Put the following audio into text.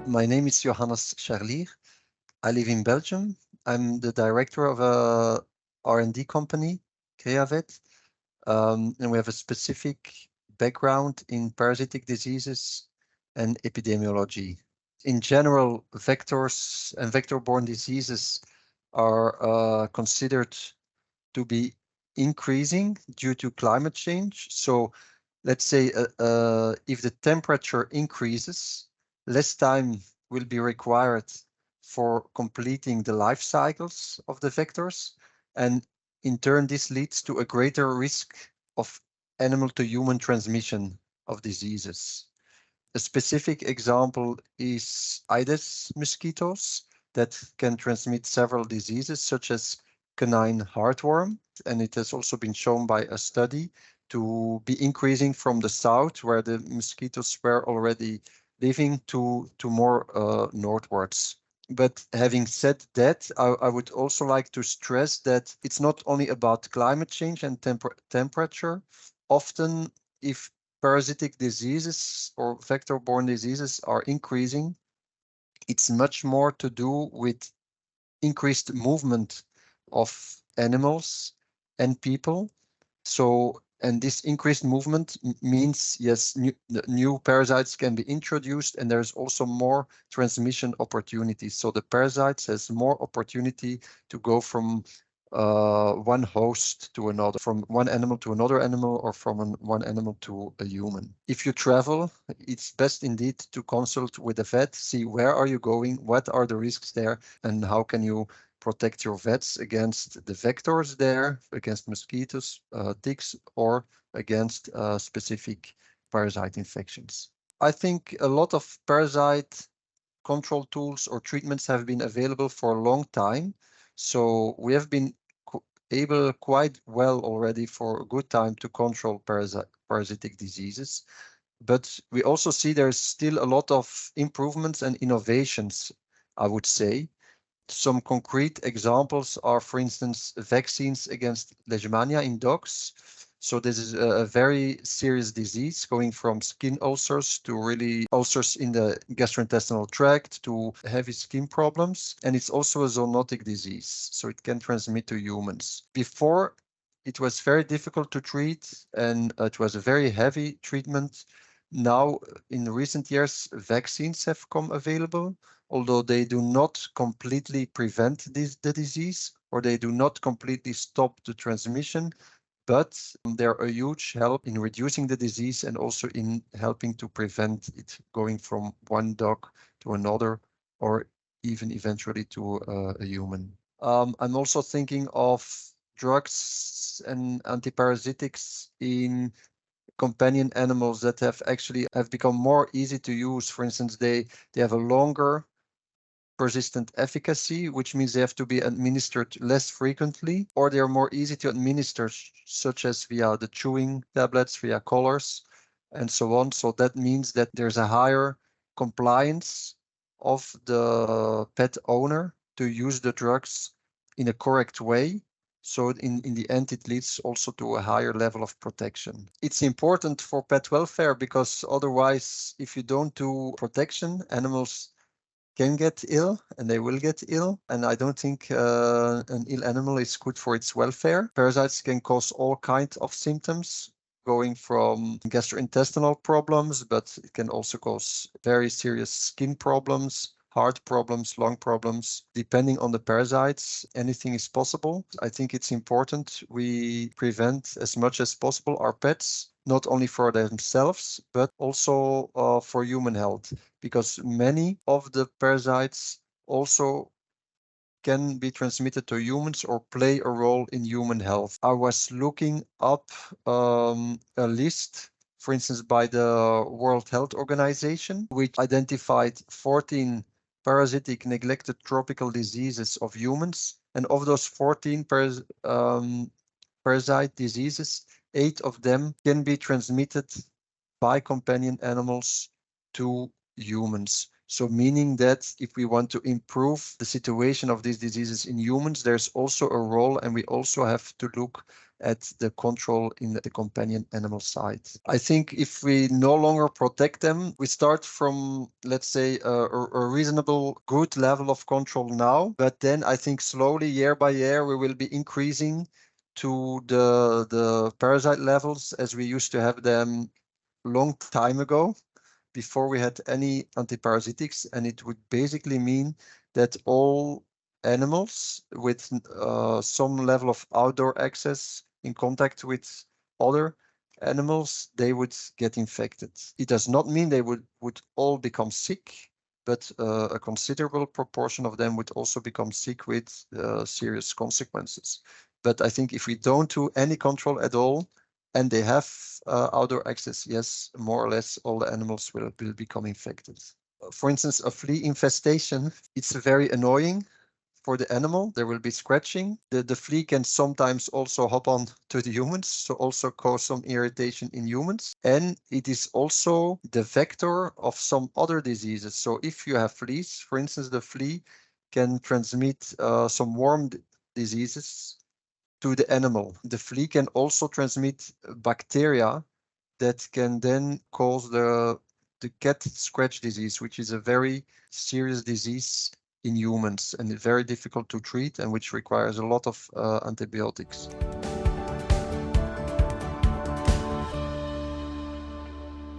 My name is Johannes Charlier. I live in Belgium. I'm the director of a R&D company, Creavet, and we have a specific background in parasitic diseases and epidemiology. In general, vectors and vector-borne diseases are considered to be increasing due to climate change. So let's say if the temperature increases, less time will be required for completing the life cycles of the vectors. And in turn, this leads to a greater risk of animal to human transmission of diseases. A specific example is Aedes mosquitoes that can transmit several diseases such as canine heartworm. And it has also been shown by a study to be increasing from the south where the mosquitoes were already living to more northwards. But having said that, I would also like to stress that it's not only about climate change and temperature. Often, if parasitic diseases or vector-borne diseases are increasing, it's much more to do with increased movement of animals and people. So, and this increased movement means, yes, new parasites can be introduced, and there's also more transmission opportunities. So the parasites has more opportunity to go from one host to another, from one animal to another animal, or from one animal to a human. If you travel, it's best indeed to consult with a vet, see where are you going, what are the risks there, and how can you protect your vets against the vectors there, against mosquitoes, ticks, or against specific parasite infections. I think a lot of parasite control tools or treatments have been available for a long time. So we have been able quite well already for a good time to control parasitic diseases. But we also see there's still a lot of improvements and innovations, I would say. Some concrete examples are, for instance, vaccines against leishmania in dogs. So this is a very serious disease going from skin ulcers to really ulcers in the gastrointestinal tract to heavy skin problems. And it's also a zoonotic disease, so it can transmit to humans. Before, it was very difficult to treat and it was a very heavy treatment. Now, in recent years, vaccines have come available, although they do not completely prevent the disease, or they do not completely stop the transmission, but they're a huge help in reducing the disease and also in helping to prevent it going from one dog to another, or even eventually to a human. I'm also thinking of drugs and antiparasitics in companion animals that have become more easy to use. For instance, they have a longer persistent efficacy, which means they have to be administered less frequently, or they are more easy to administer, such as via the chewing tablets, via collars, and so on. So that means that there's a higher compliance of the pet owner to use the drugs in a correct way. So in the end, it leads also to a higher level of protection. It's important for pet welfare because otherwise, if you don't do protection, animals can get ill and they will get ill. And I don't think an ill animal is good for its welfare. Parasites can cause all kinds of symptoms, going from gastrointestinal problems, but it can also cause very serious skin problems, heart problems, lung problems. Depending on the parasites, anything is possible. I think it's important we prevent as much as possible our pets, not only for themselves, but also for human health, because many of the parasites also can be transmitted to humans or play a role in human health. I was looking up a list, for instance, by the World Health Organization, which identified 14 parasitic neglected tropical diseases of humans. And of those 14 parasite diseases, 8 of them can be transmitted by companion animals to humans. So meaning that if we want to improve the situation of these diseases in humans, there's also a role, and we also have to look at the control in the companion animal side. I think if we no longer protect them, we start from, let's say, a reasonable good level of control now, but then I think slowly, year by year, we will be increasing to the parasite levels as we used to have them long time ago, before we had any antiparasitics, and it would basically mean that all animals with some level of outdoor access in contact with other animals, they would get infected. It does not mean they would all become sick, but a considerable proportion of them would also become sick with serious consequences. But I think if we don't do any control at all, and they have outdoor access, yes, more or less all the animals will become infected. For instance, a flea infestation, it's very annoying for the animal. There will be scratching. The flea can sometimes also hop on to the humans, so also cause some irritation in humans. And it is also the vector of some other diseases. So if you have fleas, for instance, the flea can transmit some worm diseases to the animal. The flea can also transmit bacteria that can then cause the cat scratch disease, which is a very serious disease in humans and very difficult to treat and which requires a lot of antibiotics.